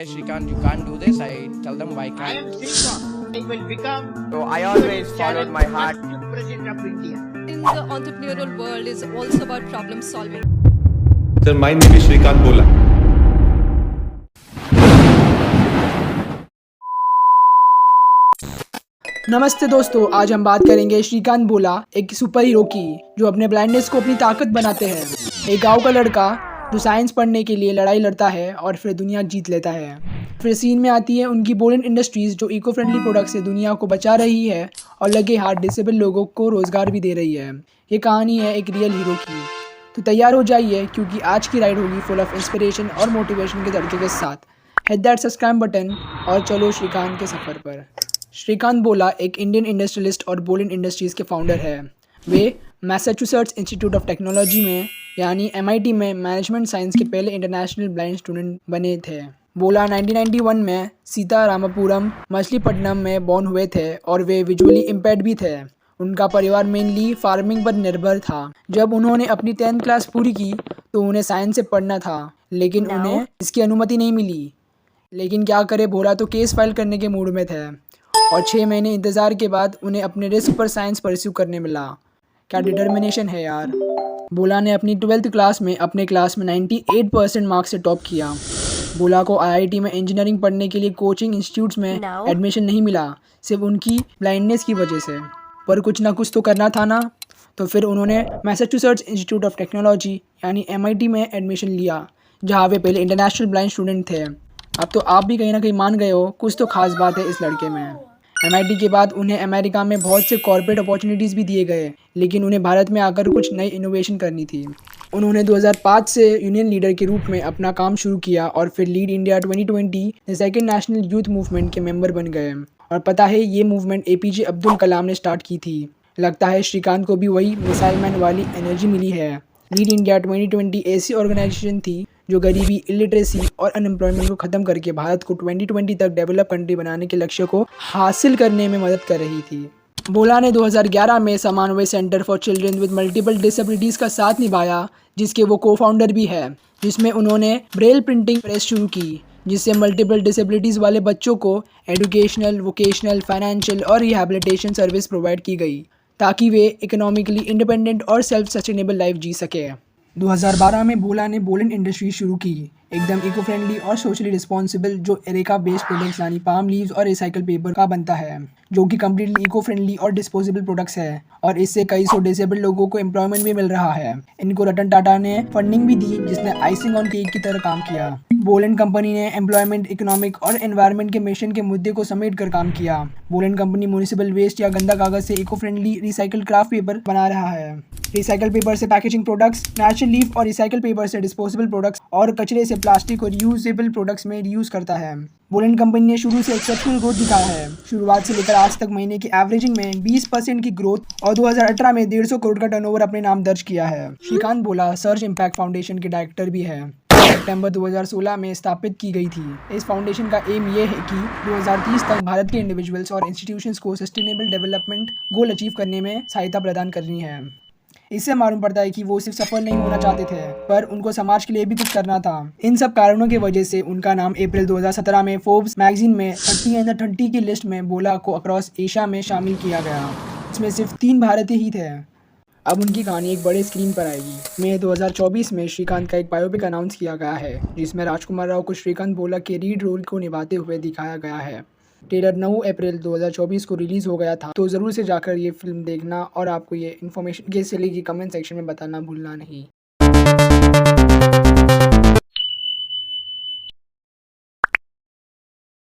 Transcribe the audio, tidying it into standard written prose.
Shrikant, you can't do this. I tell them why I can't. am Srikant. I will become. So I always followed my heart. President of India. In the entrepreneurial world is also about problem solving. Sir, my name is Shrikant Bola. नमस्ते दोस्तों, आज हम बात करेंगे श्रीकांत बोला, एक super hero की जो अपने ब्लाइंडनेस को अपनी ताकत बनाते हैं। एक गांव का लड़का जो साइंस पढ़ने के लिए लड़ाई लड़ता है और फिर दुनिया जीत लेता है। फिर सीन में आती है उनकी बोलेंट इंडस्ट्रीज जो इको फ्रेंडली प्रोडक्ट से दुनिया को बचा रही है और लगे हाथ डिसेबल लोगों को रोज़गार भी दे रही है। ये कहानी है एक रियल हीरो की। तो तैयार हो जाइए क्योंकि आज की राइड होगी फुल ऑफ इंस्पिरेशन और मोटिवेशन के तड़के के साथ। हिट दैट सब्सक्राइब बटन और चलो श्रीकांत के सफ़र पर। श्रीकांत बोला एक इंडियन इंडस्ट्रियलिस्ट और बोलेंट इंडस्ट्रीज़ के फाउंडर है। वे मैसाचुसेट्स इंस्टीट्यूट ऑफ टेक्नोलॉजी में यानी MIT में मैनेजमेंट साइंस के पहले इंटरनेशनल ब्लाइंड स्टूडेंट बने थे। बोला 1991 में सीतारामपुरम मछलीपट्टनम में बॉर्न हुए थे और वे विजुअली इम्पेयर्ड भी थे। उनका परिवार मेनली फार्मिंग पर निर्भर था। जब उन्होंने अपनी 10th क्लास पूरी की तो उन्हें साइंस से पढ़ना था, लेकिन उन्हें इसकी अनुमति नहीं मिली। लेकिन क्या करे, भोला तो केस फाइल करने के मूड में थे और 6 महीने इंतज़ार के बाद उन्हें अपने रिस्क पर साइंस परस्यू करने मिला। क्या डिटर्मिनेशन है यार। बोला ने अपनी 12th क्लास में अपने क्लास में 98% मार्क्स से टॉप किया। बोला को IIT में इंजीनियरिंग पढ़ने के लिए कोचिंग इंस्टीट्यूट्स में एडमिशन नहीं मिला, सिर्फ उनकी ब्लाइंडनेस की वजह से। पर कुछ ना कुछ तो करना था ना, तो फिर उन्होंने मैसाचुसेट्स इंस्टीट्यूट ऑफ टेक्नोलॉजी यानी MIT में एडमिशन लिया, जहाँ वे पहले इंटरनेशनल ब्लाइंड स्टूडेंट थे। अब तो आप भी कहीं ना कहीं मान गए हो, कुछ तो खास बात है इस लड़के में। MIT के बाद उन्हें अमेरिका में बहुत से कॉर्पोरेट अपॉर्चुनिटीज़ भी दिए गए, लेकिन उन्हें भारत में आकर कुछ नई इनोवेशन करनी थी। उन्होंने 2005 से यूनियन लीडर के रूप में अपना काम शुरू किया और फिर lead India 2020 the second national youth movement के मेंबर बन गए। और पता है, ये मूवमेंट APJ अब्दुल कलाम ने स्टार्ट की थी। लगता है श्रीकांत को भी वही मिसाइल मैन वाली एनर्जी मिली है। लीड इंडिया 2020 ऐसी ऑर्गेनाइजेशन थी जो गरीबी, इलिटरेसी और अनएम्प्लॉयमेंट को ख़त्म करके भारत को 2020 तक डेवलप कंट्री बनाने के लक्ष्य को हासिल करने में मदद कर रही थी। बोला ने 2011 में समानवे centre for children with multiple disabilities का साथ निभाया, जिसके वो को-फाउंडर भी है, जिसमें उन्होंने ब्रेल प्रिंटिंग प्रेस शुरू की, जिससे मल्टीपल डिसेबिलिटीज़ वाले बच्चों को एजुकेशनल, वोकेशनल, फाइनेंशियल और रिहैबिलिटेशन सर्विस प्रोवाइड की गई ताकि वे इकोनॉमिकली इंडिपेंडेंट और सेल्फ सस्टेनेबल लाइफ जी सके। 2012 में बोला ने बोलेंट इंडस्ट्री शुरू की, एकदम इको फ्रेंडली और सोशली रिस्पॉन्सिबल, जो एरेका बेस्ड प्रोडक्ट्स यानी पाम लीव्स और रिसाइकल पेपर का बनता है, जो कि कम्प्लीटली इको फ्रेंडली और डिस्पोजेबल प्रोडक्ट्स है और इससे कई सौ डिसेबल लोगों को एम्प्लॉयमेंट भी मिल रहा है। इनको रतन टाटा ने फंडिंग भी दी, जिसने आइसिंग ऑन केक की तरह काम किया। बोलेंट कंपनी ने एम्प्लॉयमेंट, इकोनॉमिक और एनवायरनमेंट के मिशन के मुद्दे को समेट कर काम किया। बोलेंट कंपनी म्यूनिसिपल वेस्ट या गंदा कागज से eco friendly recycle craft paper बना रहा है। रिसाइकल पेपर से पैकेजिंग प्रोडक्ट्स, नेचुरल लीफ और रिसाइकल पेपर से डिस्पोजेबल प्रोडक्ट्स और कचरे से प्लास्टिक और रीयूजेबल प्रोडक्ट्स में रीयूज करता है। बोलेंट कंपनी ने शुरू से एक्सेप्शनल ग्रोथ दिखाया है। शुरुआत से लेकर आज तक महीने की एवरेजिंग में 20% की ग्रोथ और 2018 में 150 करोड़ का टर्नओवर अपने नाम दर्ज किया है। श्रीकांत बोला सर्च इम्पैक्ट फाउंडेशन के डायरेक्टर भी है। सितंबर 2016 में स्थापित की गई थी। इस फाउंडेशन का एम ये है कि 2030 तक भारत के इंडिविजुअल्स और इंस्टीट्यूशंस को सस्टेनेबल डेवलपमेंट गोल अचीव करने में सहायता प्रदान करनी है। इससे मालूम पड़ता है कि वो सिर्फ सफल नहीं होना चाहते थे, पर उनको समाज के लिए भी कुछ करना था। इन सब कारणों की वजह से उनका नाम अप्रैल 2017 में फोर्ब्स मैगजीन में 30 अंडर 30 की लिस्ट में बोला को अक्रॉस एशिया में शामिल किया गया। इसमें सिर्फ 3 भारतीय ही थे। अब उनकी कहानी एक बड़े स्क्रीन पर आएगी। मई 2024 में श्रीकांत का एक बायोपिक अनाउंस किया गया है, जिसमें राजकुमार राव को श्रीकांत बोला के लीड रोल को निभाते हुए दिखाया गया है। ट्रेलर 9 अप्रैल 2024 को रिलीज़ हो गया था, तो ज़रूर से जाकर ये फिल्म देखना और आपको ये इन्फॉर्मेशन कैसे लगी कमेंट सेक्शन में बताना भूलना नहीं।